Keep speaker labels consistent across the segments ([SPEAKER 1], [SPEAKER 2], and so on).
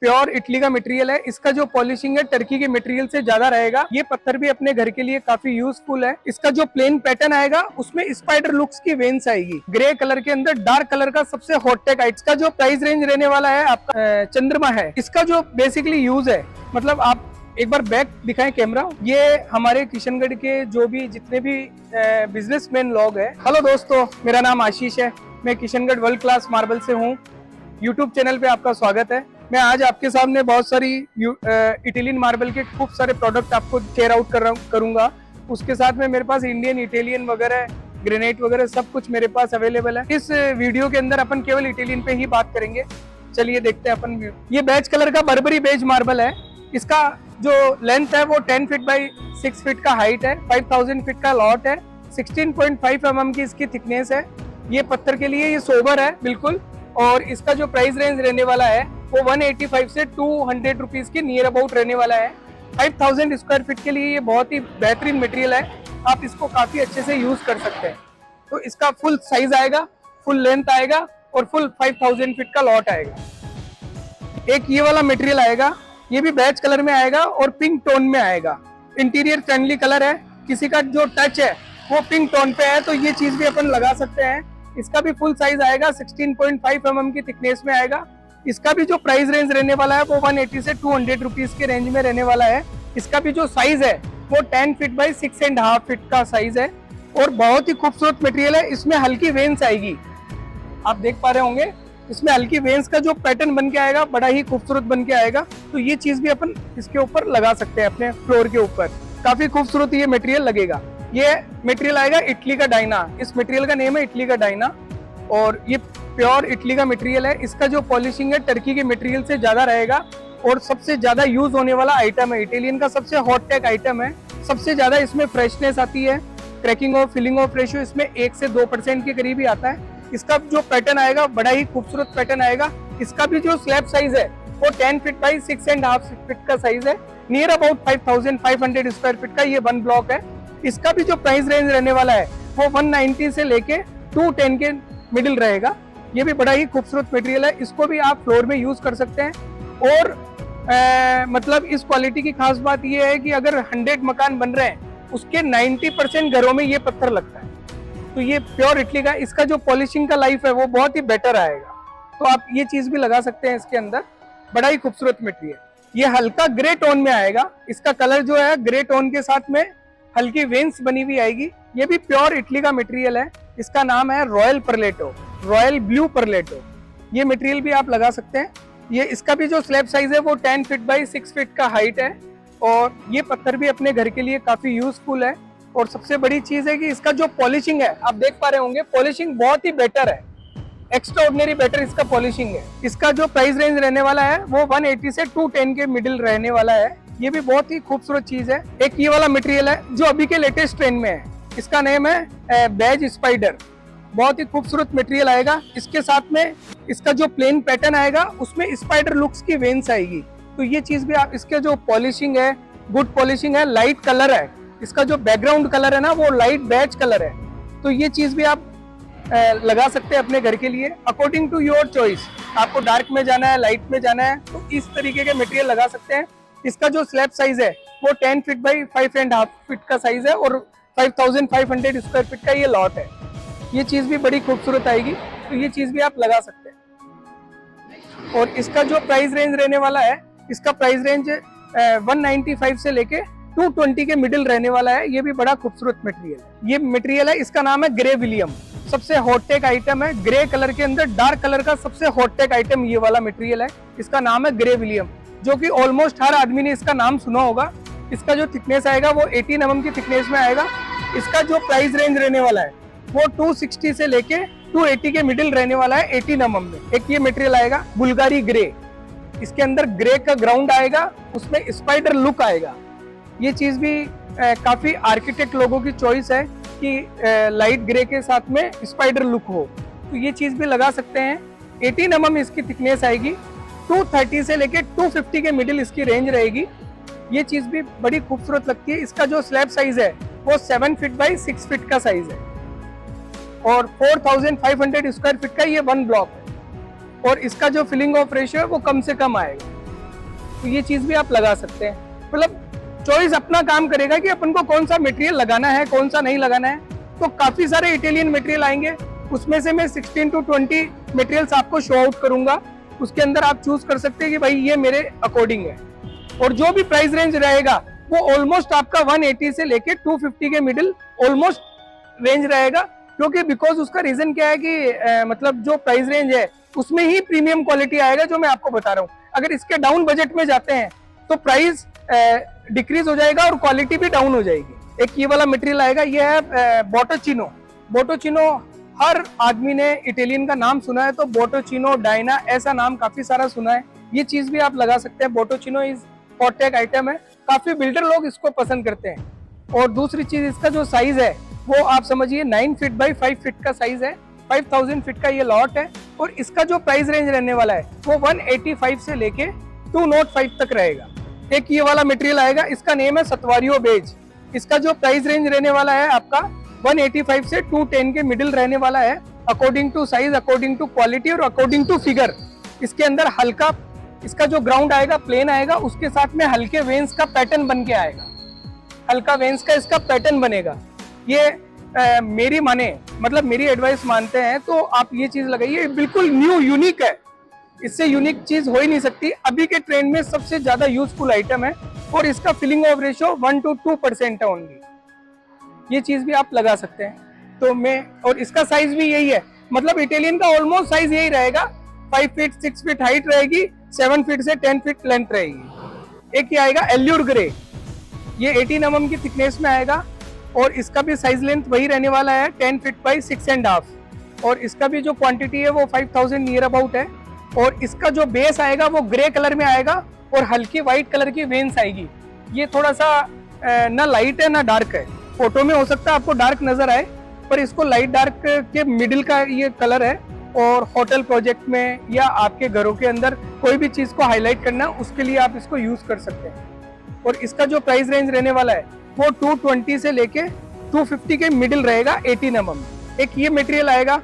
[SPEAKER 1] Pure Italy का material है। इसका जो पॉलिशिंग है टर्की के मटेरियल से ज्यादा रहेगा। ये पत्थर भी अपने घर के लिए काफी यूजफुल है। इसका जो प्लेन पैटर्न आएगा उसमें स्पाइडर लुक्स की वेन्स आएगी। ग्रे कलर के अंदर डार्क कलर का सबसे हॉटटेक आइटम। इसका जो प्राइस रेंज रहने वाला है आपका चंद्रमा है। इसका जो बेसिकली यूज है, मतलब आप एक बार बैक दिखाएं कैमरा। ये हमारे किशनगढ़ के जो भी जितने भी बिजनेसमैन लोग हैं। हेलो दोस्तों, मेरा नाम आशीष है। मैं किशनगढ़ वर्ल्ड क्लास मार्बल से हूँ। यूट्यूब चैनल पे आपका स्वागत है। मैं आज आपके सामने बहुत सारी इटालियन मार्बल के खूब सारे प्रोडक्ट आपको शेयर आउट करूंगा। उसके साथ में मेरे पास इंडियन, इटालियन वगैरह, ग्रेनाइट वगैरह सब कुछ मेरे पास अवेलेबल है। इस वीडियो के अंदर अपन केवल इटालियन पे ही बात करेंगे। चलिए देखते हैं अपन। ये बेज कलर का बर्बरी बेज मार्बल है। इसका जो लेंथ है वो 10 फीट बाई 6 फीट का हाइट है। 5000 फीट का लॉट है। 16.5 mm की इसकी थिकनेस है। ये पत्थर के लिए ये सोबर है बिल्कुल। और इसका जो प्राइस रेंज रहने वाला है वो 185 से 200 रुपीज के नियर अबाउट रहने वाला है। 5000 स्क्वायर फीट के लिए ये बहुत ही बेहतरीन मटेरियल है। आप इसको काफी अच्छे से यूज कर सकते हैं। तो इसका फुल साइज आएगा, फुल लेंथ आएगा और फुल 5000 फीट का लॉट आएगा। एक ये वाला मटेरियल आएगा, ये भी बेज कलर में आएगा और पिंक टोन में आएगा। इंटीरियर फ्रेंडली कलर है। किसी का जो टच है वो पिंक टोन पे है तो ये चीज भी अपन लगा सकते हैं। इसका भी फुल साइज आएगा, 16.5 mm की थिकनेस में आएगा। इसका भी जो प्राइस रेंज रहने वाला है वो 180 से 200 रुपीज के रेंज में रहने वाला है। इसका भी जो साइज है वो 10 फीट बाई 6.5 फीट का साइज है और बहुत ही खूबसूरत मटेरियल है। इसमें हल्की वेन्स आएगी, आप देख पा रहे होंगे। इसमें हल्की वेन्स का जो पैटर्न बन के आएगा बड़ा ही खूबसूरत बन के आएगा। तो ये चीज भी अपन इसके ऊपर लगा सकते हैं अपने फ्लोर के ऊपर। काफी खूबसूरत ये मटेरियल लगेगा। ये मटेरियल आएगा इटली का डायना। इस मटेरियल का नेम है इटली का डायना और ये प्योर इटली का मटेरियल है। इसका जो पॉलिशिंग है टर्की के मटेरियल से ज्यादा रहेगा और सबसे ज्यादा यूज होने वाला आइटम है। इटालियन का सबसे हॉट टेक आइटम है। सबसे ज्यादा इसमें फ्रेशनेस आती है। Cracking of filling of ratio इसमें 1 से 2% के करीब ही आता है। इसका जो पैटर्न आएगा बड़ा ही खूबसूरत पैटर्न आएगा। इसका भी जो स्लैब साइज है वो 10 फीट बाई 6.5 फीट का साइज है। नियर अबाउट 5500 स्क्वायर फीट का ये 1 ब्लॉक है। इसका भी जो प्राइस रेंज रहने वाला है वो 190 से लेके 210 के मिडिल रहेगा। ये भी बड़ा ही खूबसूरत मटेरियल है। इसको भी आप फ्लोर में यूज कर सकते हैं। और मतलब इस क्वालिटी की खास बात ये है कि अगर 100 मकान बन रहे हैं उसके 90% घरों में ये पत्थर लगता है। तो ये प्योर इटली का, इसका जो पॉलिशिंग का लाइफ है वो बहुत ही बेटर आएगा। तो आप ये चीज भी लगा सकते हैं इसके अंदर। बड़ा ही खूबसूरत मटेरियल। ये हल्का ग्रे टोन में आएगा। इसका कलर जो है ग्रे टोन के साथ में हल्की वेन्स बनी हुई आएगी। ये भी प्योर इटली का मटेरियल है। इसका नाम है रॉयल परलेटो, रॉयल ब्लू परलेटो। ये मटेरियल भी आप लगा सकते हैं। ये इसका भी जो स्लैब साइज है वो 10 फीट बाई 6 फीट का हाइट है और ये पत्थर भी अपने घर के लिए काफी यूजफुल है। और सबसे बड़ी चीज है कि इसका जो पॉलिशिंग है, आप देख पा रहे होंगे, पॉलिशिंग बहुत ही बेटर है। एक्स्ट्रा ऑर्डिनरी बेटर इसका पॉलिशिंग है। इसका जो प्राइस रेंज रहने वाला है वो 180 से 210 के मिडिल रहने वाला है। ये भी बहुत ही खूबसूरत चीज है। एक ये वाला मटेरियल है जो अभी के लेटेस्ट ट्रेंड में है। इसका नेम है बेज स्पाइडर। बहुत ही खूबसूरत मटेरियल आएगा। इसके साथ में इसका जो प्लेन पैटर्न आएगा उसमें स्पाइडर लुक्स की वेन्स आएगी। तो ये चीज भी आप, इसके जो पॉलिशिंग है गुड पॉलिशिंग है, लाइट कलर है। इसका जो बैकग्राउंड कलर है ना वो लाइट बेज कलर है। तो ये चीज भी आप लगा सकते हैं अपने घर के लिए अकॉर्डिंग टू योर चॉइस। आपको डार्क में जाना है, लाइट में जाना है, तो इस तरीके के मटेरियल लगा सकते हैं। इसका जो स्लैब साइज है वो 10 फीट बाई 5.5 फीट का साइज है और 5500 स्क्वायर फीट का ये लॉट है। ये चीज भी बड़ी खूबसूरत आएगी। तो ये चीज भी आप लगा सकते हैं। और इसका जो प्राइस रेंज रहने वाला है, इसका प्राइस रेंज 195 से लेके 220 के मिडिल रहने वाला है। ये भी बड़ा खूबसूरत मटेरियल है। ये मटेरियल है, इसका नाम है ग्रे विलियम। सबसे हॉटटेक आइटम है। ग्रे कलर के अंदर डार्क कलर का सबसे हॉटटेक आइटम ये वाला मटेरियल है। इसका नाम है ग्रे विलियम, जो कि ऑलमोस्ट हर आदमी ने इसका नाम सुना होगा। इसका जो थिकनेस आएगा वो 18 mm की थिकनेस में आएगा। इसका जो प्राइस रेंज रहने वाला है वो 260 से लेके 280 के मिडिल रहने वाला है 18 mm में। एक ये मटेरियल आएगा बुल्गारी ग्रे। इसके अंदर ग्रे का ग्राउंड आएगा, उसमें स्पाइडर लुक आएगा। ये चीज भी काफी आर्किटेक्ट लोगों की चॉइस है कि लाइट ग्रे के साथ में स्पाइडर लुक हो। तो ये चीज भी लगा सकते हैं। 18 mm इसकी थिकनेस आएगी। 230 से लेके 250 के मिडिल इसकी रेंज रहेगी। ये चीज भी बड़ी खूबसूरत लगती है। इसका जो स्लैब साइज है वो 7 फीट बाई 6 फीट का साइज है और 4500 स्क्वायर फीट का ये 1 ब्लॉक है। और इसका जो फिलिंग ऑफ रेशियो है वो कम से कम आएगा। तो ये चीज भी आप लगा सकते हैं। मतलब चॉइस अपना काम करेगा कि अपन को कौन सा मटेरियल लगाना है, कौन सा नहीं लगाना है। तो काफी सारे इटालियन मटेरियल आएंगे, उसमें से मैं 16 to 20 मटेरियल्स आपको शो आउट करूंगा। उसके अंदर आप चूज कर सकते हैं कि भाई ये मेरे अकॉर्डिंग है। और जो भी प्राइस रेंज रहेगा वो ऑलमोस्ट आपका 180 से लेके 250 के मिडिल ऑलमोस्ट रेंज रहेगा। क्योंकि बिकॉज उसका रीजन क्या है कि मतलब जो प्राइस रेंज है उसमें ही प्रीमियम क्वालिटी आएगा जो मैं आपको बता रहा हूँ। अगर इसके डाउन बजट में जाते हैं तो प्राइस डिक्रीज हो जाएगा और क्वालिटी भी डाउन हो जाएगी। एक ये वाला मटेरियल आएगा, ये है बोटोचिनो। बोटोचिनो हर आदमी ने इटालियन का नाम सुना है, तो बोटोचिनो, डायना, ऐसा नाम काफी सारा सुना है। ये चीज भी आप लगा सकते हैं। बोटोचिनो इज हॉट टैग आइटम है, काफी बिल्डर लोग इसको पसंद करते हैं। और दूसरी चीज, इसका जो साइज है वो आप समझिए 9 फीट बाई 5 फीट का साइज है। 5000 फीट का ये लॉट है। और इसका जो प्राइस रेंज रहने वाला है वो 185 से लेके 205 तक रहेगा। एक ये वाला मटेरियल आएगा, इसका नेम है सतवारियो बेज। इसका जो प्राइस रेंज रहने वाला है आपका 185 से 210 के मिडिल रहने वाला है, according to size, according to quality और अकॉर्डिंग टू फिगर। इसके अंदर हल्का, इसका जो ग्राउंड आएगा प्लेन आएगा, उसके साथ में हल्के वेन्स का पैटर्न बन के आएगा। हल्का वेन्स का इसका पैटर्न बनेगा। ये मेरी माने, मतलब मेरी एडवाइस मानते हैं तो आप ये चीज लगाइए, बिल्कुल न्यू यूनिक है। इससे यूनिक चीज हो ही नहीं सकती। अभी के ट्रेंड में सबसे ज्यादा यूजफुल आइटम है और इसका फिलिंग ऑफ रेशियो 1 to 2% है ओनली। ये चीज भी आप लगा सकते हैं। तो मैं, और इसका साइज भी यही है, मतलब इटालियन का ऑलमोस्ट साइज यही रहेगा। 5 फीट 6 फीट हाइट रहेगी, 7 फीट से 10 फीट लेंथ रहेगी। एक ये आएगा एल्यूर ग्रे, ये 18 mm की थिकनेस में आएगा और इसका भी साइज लेंथ वही रहने वाला है 10 फीट बाई 6.5। और इसका भी जो क्वांटिटी है वो 5000 नियर अबाउट है। और इसका जो बेस आएगा वो ग्रे कलर में आएगा और हल्की व्हाइट कलर की वेन्स आएगी। ये थोड़ा सा ना लाइट है ना डार्क है। फोटो में हो सकता है आपको डार्क नजर आए, पर इसको लाइट डार्क के मिडिल का ये कलर है। और होटल प्रोजेक्ट में या आपके घरों के अंदर कोई भी चीज को हाईलाइट करना, उसके लिए आप इसको यूज कर सकते हैं। और इसका जो प्राइस रेंज रहने वाला है वो 220 से लेके 250 के मिडिल रहेगा, 18 mm। एक ये मटेरियल आएगा,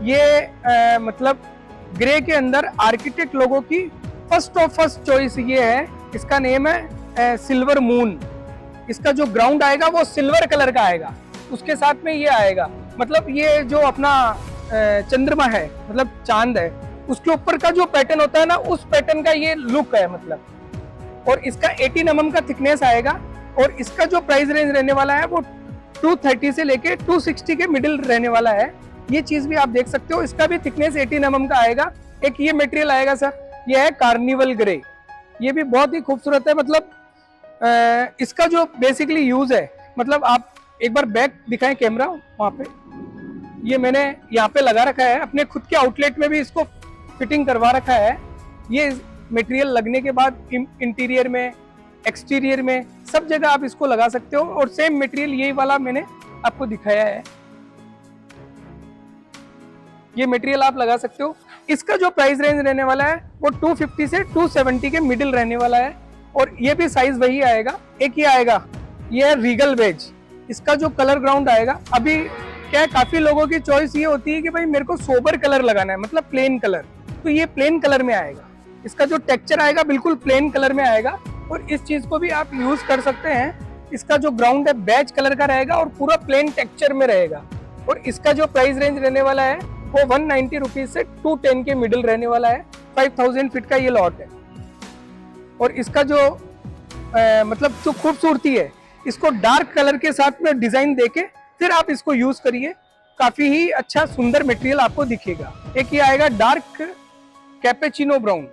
[SPEAKER 1] ये मतलब ग्रे के अंदर आर्किटेक्ट लोगों की फर्स्ट चॉइस ये है। इसका नेम है सिल्वर मून। इसका जो ग्राउंड आएगा वो सिल्वर कलर का आएगा, उसके साथ में ये आएगा, मतलब ये जो अपना चंद्रमा है, मतलब चांद है, उसके ऊपर का जो पैटर्न होता है ना, उस पैटर्न का ये लुक है मतलब। और इसका 18 mm का थिकनेस आएगा। और इसका जो प्राइस रेंज रहने वाला है वो 230 से लेके 260 के मिडिल रहने वाला है। ये चीज भी आप देख सकते हो। इसका भी थिकनेस 18 mm का आएगा। एक ये मटेरियल आएगा सर, ये है कार्निवल ग्रे। ये भी बहुत ही खूबसूरत है। मतलब इसका जो बेसिकली यूज है, मतलब आप एक बार बैक दिखाएं कैमरा वहां पे, ये मैंने यहाँ पे लगा रखा है, अपने खुद के आउटलेट में भी इसको फिटिंग करवा रखा है। ये मटेरियल लगने के बाद इंटीरियर में, एक्सटीरियर में, सब जगह आप इसको लगा सकते हो। और सेम मटेरियल यही वाला मैंने आपको दिखाया है, ये मटेरियल आप लगा सकते हो। इसका जो प्राइस रेंज रहने वाला है वो 250 से 270 के मिडिल रहने वाला है। और ये भी साइज वही आएगा। एक ये आएगा, ये है रीगल वेज। इसका जो कलर ग्राउंड आएगा, अभी क्या है, काफी लोगों की चॉइस ये होती है कि भाई मेरे को सोबर कलर लगाना है, मतलब प्लेन कलर, तो ये प्लेन कलर में आएगा। इसका जो टेक्सचर आएगा बिल्कुल प्लेन कलर में आएगा और इस चीज को भी आप यूज कर सकते हैं। इसका जो ग्राउंड है बेज कलर का रहेगा और पूरा प्लेन टेक्सचर में रहेगा। और इसका जो प्राइस रेंज रहने वाला है वो 190 रुपीज से 210 के मिडिल रहने वाला है। 5000 फीट का ये लॉट है। और इसका जो मतलब जो खूबसूरती है, इसको डार्क कलर के साथ में डिजाइन देके फिर आप इसको यूज करिए, काफी ही अच्छा सुंदर मटेरियल आपको दिखेगा। एक ये आएगा डार्क कैपेचिनो ब्राउन।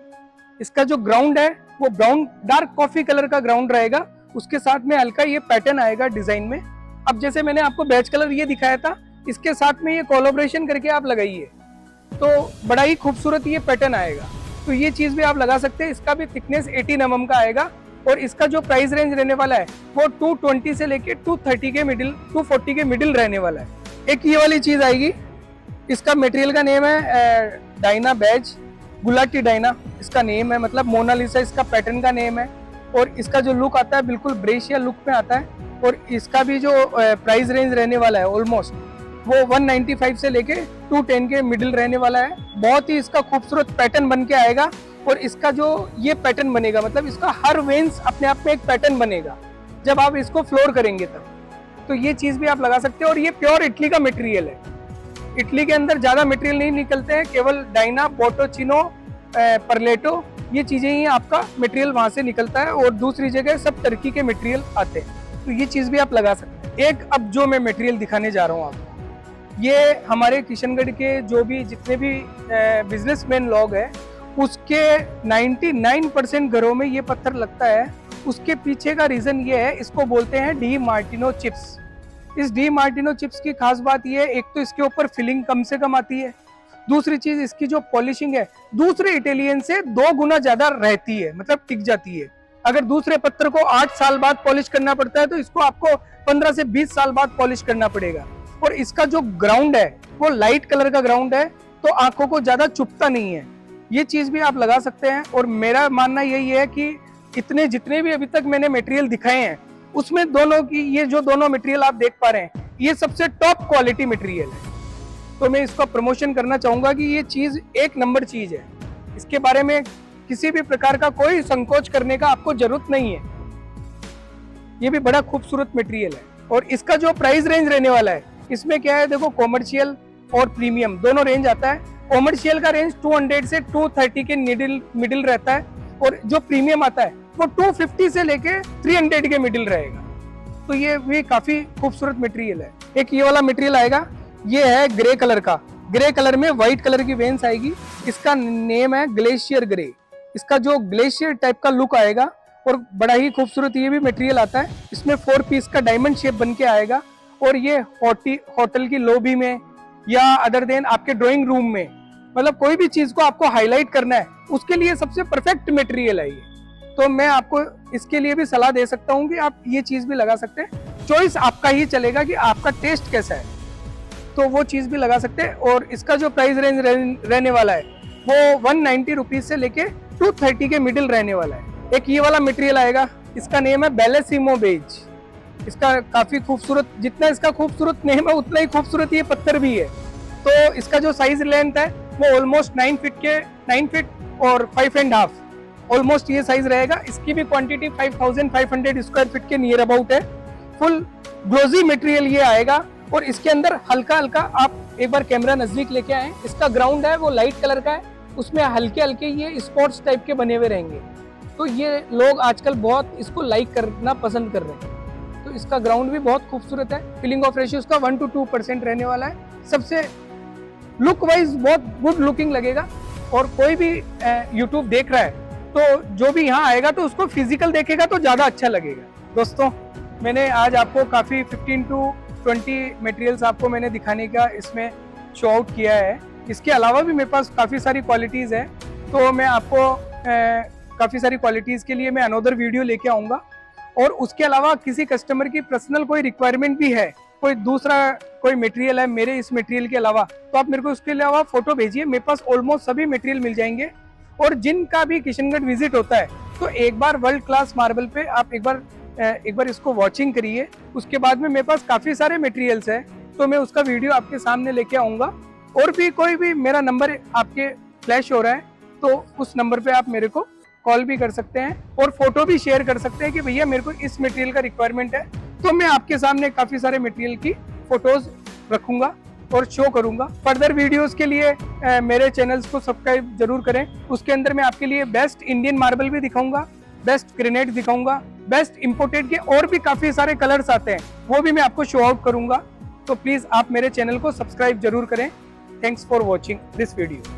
[SPEAKER 1] इसका जो ग्राउंड है वो ब्राउन डार्क कॉफी कलर का ग्राउंड रहेगा, उसके साथ में हल्का ये पैटर्न आएगा डिजाइन में। अब जैसे मैंने आपको बैच कलर ये दिखाया था, इसके साथ में ये कोलैबोरेशन करके आप लगाइए तो बड़ा ही खूबसूरत ये पैटर्न आएगा। तो ये चीज भी आप लगा सकते हैं। इसका भी थिकनेस 18 mm का आएगा और इसका जो प्राइस रेंज रहने वाला है वो 220 से लेके 230 के मिडिल, 240 के मिडिल रहने वाला है। एक ये वाली चीज आएगी, इसका मटेरियल का नेम है डायना बैज, गुलाटी डायना इसका नेम है, मतलब मोनालिसा इसका पैटर्न का नेम है। और इसका जो लुक आता है बिल्कुल ब्रेशिया लुक में आता है। और इसका भी जो प्राइस रेंज रहने वाला है ऑलमोस्ट वो 195 से लेके 210 के मिडिल रहने वाला है। बहुत ही इसका खूबसूरत पैटर्न बन के आएगा और इसका जो ये पैटर्न बनेगा, मतलब इसका हर वेन्स अपने आप में एक पैटर्न बनेगा जब आप इसको फ्लोर करेंगे तब। तो ये चीज भी आप लगा सकते हैं। और ये प्योर इटली का मटेरियल है। इटली के अंदर ज्यादा मटेरियल नहीं निकलते हैं, केवल डाइना, बोटोचिनो, परलेटो, ये चीजें ही आपका मटेरियल वहां से निकलता है। और दूसरी जगह सब टर्की के मटेरियल आते हैं। तो ये चीज भी आप लगा सकते हैं। एक अब जो मैं मटेरियल दिखाने जा रहा हूँ आपको, ये हमारे किशनगढ़ के जो भी जितने भी बिजनेसमैन लोग हैं, उसके 99% घरों में ये पत्थर लगता है। उसके पीछे का रीजन ये है, इसको बोलते हैं डी मार्टिनो चिप्स। इस डी मार्टिनो चिप्स की खास बात ये है, एक तो इसके ऊपर फिलिंग कम से कम आती है, दूसरी चीज इसकी जो पॉलिशिंग है दूसरे इटालियन से 2 गुना ज्यादा रहती है, मतलब टिक जाती है। अगर दूसरे पत्थर को 8 साल बाद पॉलिश करना पड़ता है तो इसको आपको 15 से 20 साल बाद पॉलिश करना पड़ेगा। और इसका जो ग्राउंड है वो लाइट कलर का ग्राउंड है, तो आंखों को ज्यादा चुभता नहीं है। ये चीज भी आप लगा सकते हैं। और मेरा मानना यही है कि इतने जितने भी अभी तक मैंने मटेरियल दिखाए हैं, उसमें दोनों की ये जो दोनों मटेरियल आप देख पा रहे हैं, ये सबसे टॉप क्वालिटी मटेरियल है। तो मैं इसका प्रमोशन करना चाहूंगा कि ये चीज एक नंबर चीज है। इसके बारे में किसी भी प्रकार का कोई संकोच करने का आपको जरूरत नहीं है। ये भी बड़ा खूबसूरत मटेरियल है। और इसका जो प्राइस रेंज रहने वाला है, इसमें क्या है, देखो कॉमर्शियल और प्रीमियम दोनों रेंज आता है। कॉमर्शियल का रेंज 200 से 230 के मिडिल रहता है, और जो प्रीमियम आता है वो 250 से लेके 300 के मिडिल रहेगा। तो ये भी काफी खूबसूरत मटेरियल है। एक ये वाला मटेरियल आएगा, ये है ग्रे कलर का। ग्रे कलर में व्हाइट कलर की वेन्स आएगी। इसका नेम है ग्लेशियर ग्रे। इसका जो ग्लेशियर टाइप का लुक आएगा, और बड़ा ही खूबसूरत ये भी मटेरियल आता है। इसमें 4 पीस का डायमंड शेप बन के आएगा। और ये होटल की लॉबी में या अदर देन आपके ड्राइंग रूम में, मतलब कोई भी चीज को आपको हाईलाइट करना है, उसके लिए सबसे परफेक्ट मटेरियल है ये। तो मैं आपको इसके लिए भी सलाह दे सकता हूँ कि आप ये चीज भी लगा सकते हैं। चॉइस आपका ही चलेगा कि आपका टेस्ट कैसा है, तो वो चीज भी लगा सकते हैं। और इसका जो प्राइस रेंज रहने वाला है वो 190 रुपीज से लेके 230 के मिडिल रहने वाला है। एक ये वाला मटेरियल आएगा, इसका नेम है बेलेसिमो बेज। इसका काफी खूबसूरत, जितना इसका खूबसूरत नेम है उतना ही खूबसूरत ये पत्थर भी है। तो इसका जो साइज लेंथ है वो ऑलमोस्ट 9 फीट और 5.5 ऑलमोस्ट ये साइज रहेगा। इसकी भी क्वांटिटी 5500 स्क्वायर फीट के नियर अबाउट है। फुल ग्लोजी मटेरियल ये आएगा। और इसके अंदर हल्का हल्का, आप एक बार कैमरा नजदीक लेके आए, इसका ग्राउंड है वो लाइट कलर का है, उसमें हल्के हल्के ये स्पॉट्स टाइप के बने हुए रहेंगे। तो ये लोग आजकल बहुत इसको लाइक करना पसंद कर रहे हैं। तो इसका ग्राउंड भी बहुत खूबसूरत है। फिलिंग ऑफ रेशियो उसका 1 to 2% रहने वाला है। सबसे लुक वाइज बहुत गुड लुकिंग लगेगा। और कोई भी यूट्यूब देख रहा है तो जो भी यहाँ आएगा तो उसको फिजिकल देखेगा तो ज्यादा अच्छा लगेगा। दोस्तों, मैंने आज आपको काफी 15 to 20 मटेरियल्स आपको मैंने दिखाने का इसमें शो आउट किया है। इसके अलावा भी मेरे पास काफ़ी सारी क्वालिटीज़ है, तो मैं आपको काफ़ी सारी क्वालिटीज़ के लिए मैं अनदर वीडियो लेके आऊँगा। और उसके अलावा किसी कस्टमर की पर्सनल कोई रिक्वायरमेंट भी है, कोई दूसरा कोई मटेरियल है मेरे इस मटेरियल के अलावा, तो आप मेरे को उसके अलावा फोटो भेजिए। मेरे पास ऑलमोस्ट सभी मटेरियल मिल जाएंगे। और जिनका भी किशनगढ़ विजिट होता है तो एक बार वर्ल्ड क्लास मार्बल पे आप एक बार इसको वॉचिंग करिए। उसके बाद में मेरे पास काफ़ी सारे मटेरियल्स है, तो मैं उसका वीडियो आपके सामने लेके आऊँगा। और भी कोई भी मेरा नंबर आपके फ्लैश हो रहा है तो उस नंबर पे आप मेरे को कॉल भी कर सकते हैं और फोटो भी शेयर कर सकते हैं कि भैया मेरे को इस मटेरियल का रिक्वायरमेंट है। तो मैं आपके सामने काफ़ी सारे मटेरियल की फोटोज रखूंगा और शो करूंगा। फर्दर वीडियोस के लिए मेरे चैनल्स को सब्सक्राइब जरूर करें। उसके अंदर मैं आपके लिए बेस्ट इंडियन मार्बल भी दिखाऊंगा, बेस्ट ग्रेनाइट दिखाऊंगा, बेस्ट इंपोर्टेड के और भी काफ़ी सारे कलर्स आते हैं वो भी मैं आपको शो आउट करूंगा। तो प्लीज़ आप मेरे चैनल को सब्सक्राइब जरूर करें। Thanks for watching this video.